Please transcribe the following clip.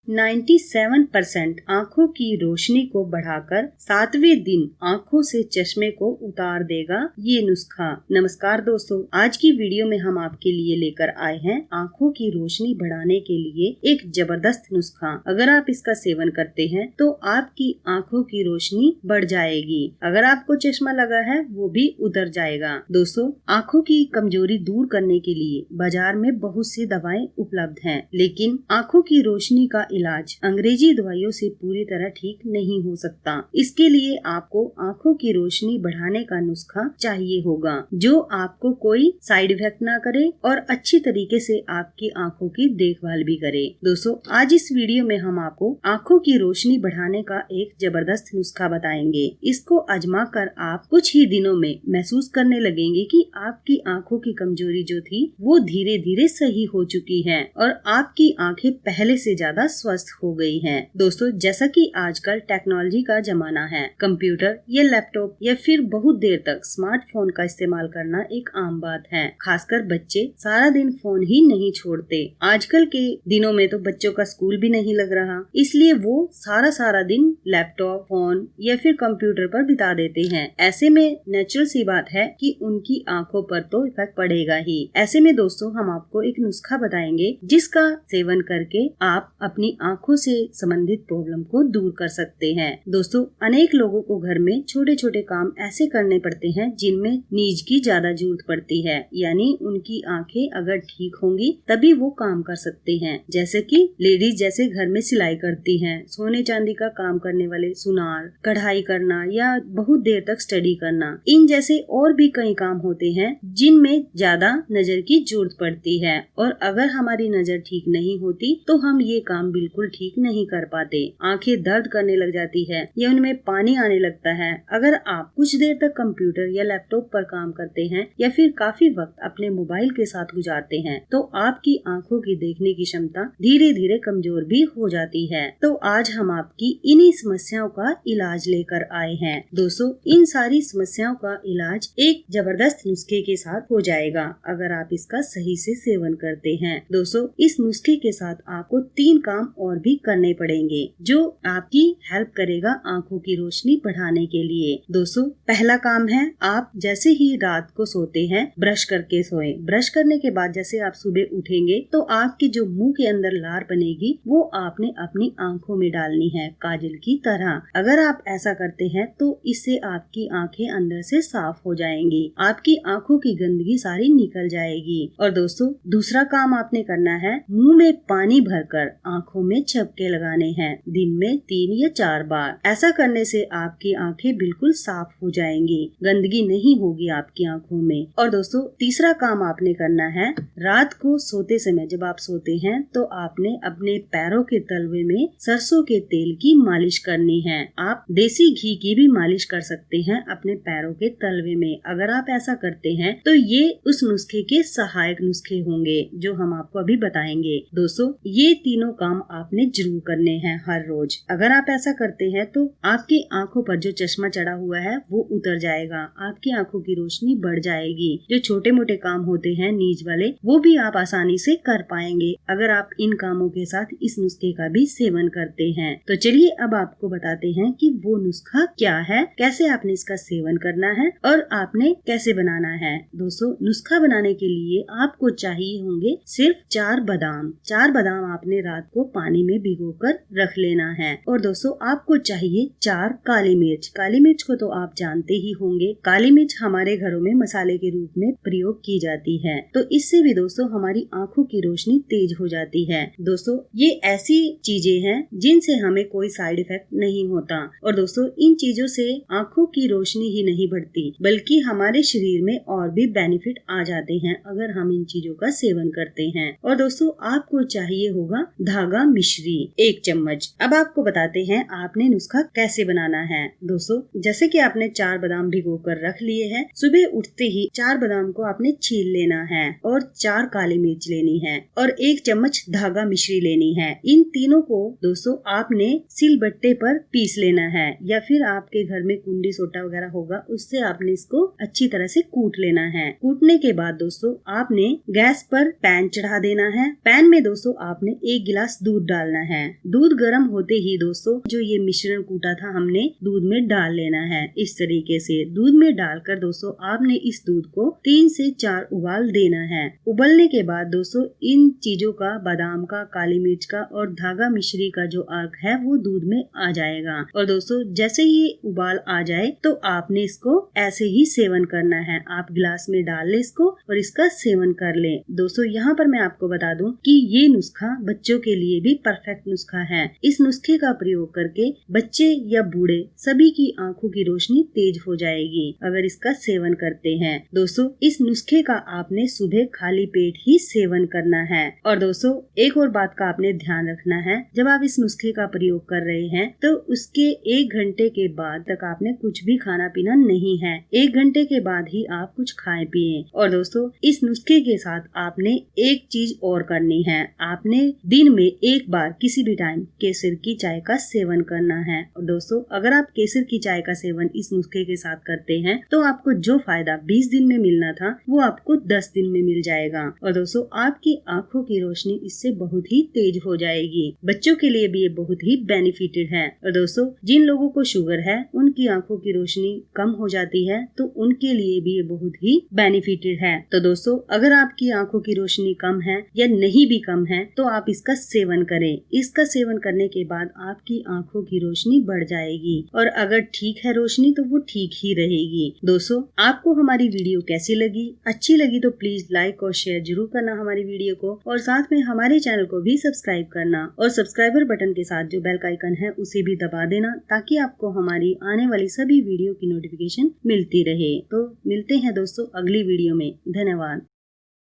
97% आँखों की रोशनी को बढ़ाकर 7वें दिन आँखों से चश्मे को उतार देगा ये नुस्खा। नमस्कार दोस्तों, आज की वीडियो में हम आपके लिए लेकर आए हैं आँखों की रोशनी बढ़ाने के लिए एक जबरदस्त नुस्खा। अगर आप इसका सेवन करते हैं तो आपकी आँखों की रोशनी बढ़ जाएगी। अगर आपको चश्मा लगा है वो भी उतर जाएगा। दोस्तों, आँखों की कमजोरी दूर करने के लिए बाजार में बहुत सी दवाएं उपलब्ध हैं, लेकिन आँखों की रोशनी का इलाज अंग्रेजी दवाइयों से पूरी तरह ठीक नहीं हो सकता। इसके लिए आपको आँखों की रोशनी बढ़ाने का नुस्खा चाहिए होगा जो आपको कोई साइड इफेक्ट ना करे और अच्छी तरीके से आपकी आँखों की देखभाल भी करे। दोस्तों, आज इस वीडियो में हम आपको आँखों की रोशनी बढ़ाने का एक जबरदस्त नुस्खा बताएंगे। इसको आजमा कर आप कुछ ही दिनों में महसूस करने लगेंगे कि आपकी आँखों की कमजोरी जो थी वो धीरे धीरे सही हो चुकी है और आपकी आँखें पहले से ज्यादा स्वस्थ हो गई हैं। दोस्तों, जैसा कि आजकल टेक्नोलॉजी का जमाना है, कंप्यूटर या लैपटॉप या फिर बहुत देर तक स्मार्टफोन का इस्तेमाल करना एक आम बात है। खासकर बच्चे सारा दिन फोन ही नहीं छोड़ते। आजकल के दिनों में तो बच्चों का स्कूल भी नहीं लग रहा, इसलिए वो सारा दिन लैपटॉप, फोन या फिर कंप्यूटर पर बिता देते हैं। ऐसे में नेचुरल सी बात है कि उनकी आंखों पर तो इफेक्ट पड़ेगा ही। ऐसे में दोस्तों, हम आपको एक नुस्खा बताएंगे जिसका सेवन करके आप अपनी आंखों से संबंधित प्रॉब्लम को दूर कर सकते हैं। दोस्तों, अनेक लोगों को घर में छोटे छोटे काम ऐसे करने पड़ते हैं जिनमें नींद की ज्यादा जरूरत पड़ती है, यानी उनकी आंखें अगर ठीक होंगी तभी वो काम कर सकते हैं। जैसे कि लेडीज जैसे घर में सिलाई करती हैं, सोने चांदी का काम करने वाले सुनार, कढ़ाई करना या बहुत देर तक स्टडी करना, इन जैसे और भी कई काम होते हैं जिनमें ज्यादा नजर की जरूरत पड़ती है। और अगर हमारी नजर ठीक नहीं होती तो हम ये काम बिल्कुल ठीक नहीं कर पाते। आंखें दर्द करने लग जाती है या उनमें पानी आने लगता है। अगर आप कुछ देर तक कंप्यूटर या लैपटॉप पर काम करते हैं या फिर काफी वक्त अपने मोबाइल के साथ गुजारते हैं तो आपकी आंखों की देखने की क्षमता धीरे धीरे कमजोर भी हो जाती है। तो आज हम आपकी इन्हीं समस्याओं का इलाज लेकर आए हैं। दोस्तों, इन सारी समस्याओं का इलाज एक जबरदस्त नुस्खे के साथ हो जाएगा अगर आप इसका सही से सेवन करते हैं। दोस्तों, इस नुस्खे के साथ आपको 3 काम और भी करने पड़ेंगे जो आपकी हेल्प करेगा आंखों की रोशनी बढ़ाने के लिए। दोस्तों, पहला काम है, आप जैसे ही रात को सोते हैं ब्रश करके सोएं। ब्रश करने के बाद जैसे आप सुबह उठेंगे तो आपके जो मुंह के अंदर लार बनेगी वो आपने अपनी आंखों में डालनी है काजल की तरह। अगर आप ऐसा करते हैं तो इससे आपकी आंखें अंदर से साफ हो जाएंगी, आपकी आंखों की गंदगी सारी निकल जाएगी। और दोस्तों, दूसरा काम आपने करना है, मुंह में पानी भरकर आंखों में झपके लगाने हैं दिन में 3 या 4 बार। ऐसा करने से आपकी आंखें बिल्कुल साफ हो जाएंगी, गंदगी नहीं होगी आपकी आंखों में। और दोस्तों, तीसरा काम आपने करना है, रात को सोते समय जब आप सोते हैं तो आपने अपने पैरों के तलवे में सरसों के तेल की मालिश करनी है। आप देसी घी की भी मालिश कर सकते हैं अपने पैरों के तलवे में। अगर आप ऐसा करते हैं तो ये उस नुस्खे के सहायक नुस्खे होंगे जो हम आपको अभी बताएंगे। दोस्तों, ये तीनों काम आपने जरूर करने हैं हर रोज। अगर आप ऐसा करते हैं तो आपकी आंखों पर जो चश्मा चढ़ा हुआ है वो उतर जाएगा, आपकी आंखों की रोशनी बढ़ जाएगी। जो छोटे मोटे काम होते हैं नीज वाले वो भी आप आसानी से कर पाएंगे अगर आप इन कामों के साथ इस नुस्खे का भी सेवन करते हैं। तो चलिए अब आपको बताते हैं कि वो नुस्खा क्या है, कैसे आपने इसका सेवन करना है और आपने कैसे बनाना है। दोस्तों, नुस्खा बनाने के लिए आपको चाहिए होंगे सिर्फ 4 बादाम। 4 बादाम आपने रात को पानी में भिगोकर रख लेना है। और दोस्तों, आपको चाहिए 4 काली मिर्च। काली मिर्च को तो आप जानते ही होंगे, काली मिर्च हमारे घरों में मसाले के रूप में प्रयोग की जाती है। तो इससे भी दोस्तों हमारी आंखों की रोशनी तेज हो जाती है। दोस्तों, ये ऐसी चीजें हैं जिनसे हमें कोई साइड इफेक्ट नहीं होता। और दोस्तों, इन चीजों से आंखों की रोशनी ही नहीं बढ़ती बल्कि हमारे शरीर में और भी बेनिफिट आ जाते हैं अगर हम इन चीजों का सेवन करते हैं। और दोस्तों, आपको चाहिए होगा धागा मिश्री 1 चम्मच। अब आपको बताते हैं आपने नुस्खा कैसे बनाना है। दोस्तों, जैसे कि आपने 4 बादाम भिगोकर रख लिए हैं, सुबह उठते ही 4 बादाम को आपने छील लेना है और 4 काली मिर्च लेनी है और 1 चम्मच धागा मिश्री लेनी है। इन तीनों को दोस्तों आपने सिलबट्टे पर पीस लेना है या फिर आपके घर में कुंडी सोटा वगैरह होगा उससे आपने इसको अच्छी तरह से कूट लेना है। कूटने के बाद दोस्तों आपने गैस पर पैन चढ़ा देना है। पैन में दोस्तों आपने 1 गिलास दूध दूध डालना है। दूध गर्म होते ही दोस्तों जो ये मिश्रण कूटा था हमने दूध में डाल लेना है। इस तरीके से दूध में डालकर दोस्तों आपने इस दूध को 3 से 4 उबाल देना है। उबलने के बाद दोस्तों इन चीजों का, बादाम का, काली मिर्च का और धागा मिश्री का जो अर्क है वो दूध में आ जाएगा। और दोस्तों जैसे ही उबाल आ जाए तो आपने इसको ऐसे ही सेवन करना है। आप गिलास में डाल ले इसको और इसका सेवन कर ले। दोस्तों यहाँ पर मैं आपको बता दूं कि ये नुस्खा बच्चों के लिए भी परफेक्ट नुस्खा है। इस नुस्खे का प्रयोग करके बच्चे या बूढ़े सभी की आंखों की रोशनी तेज हो जाएगी अगर इसका सेवन करते हैं। दोस्तों इस नुस्खे का आपने सुबह खाली पेट ही सेवन करना है। और दोस्तों एक और बात का आपने ध्यान रखना है, जब आप इस नुस्खे का प्रयोग कर रहे हैं तो उसके 1 घंटे के बाद तक आपने कुछ भी खाना पीना नहीं है। 1 घंटे के बाद ही आप कुछ खाएं पिए। और दोस्तों इस नुस्खे के साथ आपने एक चीज और करनी है, आपने दिन में एक बार किसी भी टाइम केसर की चाय का सेवन करना है। और दोस्तों अगर आप केसर की चाय का सेवन इस नुस्खे के साथ करते हैं तो आपको जो फायदा 20 दिन में मिलना था वो आपको 10 दिन में मिल जाएगा। और दोस्तों आपकी आंखों की रोशनी इससे बहुत ही तेज हो जाएगी। बच्चों के लिए भी ये बहुत ही बेनिफिटेड है। और दोस्तों जिन लोगों को शुगर है उनकी आंखों की रोशनी कम हो जाती है तो उनके लिए भी ये बहुत ही बेनिफिटेड है। तो दोस्तों अगर आपकी आंखों की रोशनी कम है या नहीं भी कम है तो आप इसका सेवन करें। इसका सेवन करने के बाद आपकी आंखों की रोशनी बढ़ जाएगी और अगर ठीक है रोशनी तो वो ठीक ही रहेगी। दोस्तों आपको हमारी वीडियो कैसी लगी? अच्छी लगी तो प्लीज लाइक और शेयर जरूर करना हमारी वीडियो को, और साथ में हमारे चैनल को भी सब्सक्राइब करना और सब्सक्राइबर बटन के साथ जो बेल का आइकन है उसे भी दबा देना ताकि आपको हमारी आने वाली सभी वीडियो की नोटिफिकेशन मिलती रहे। तो मिलते हैं दोस्तों अगली वीडियो में। धन्यवाद।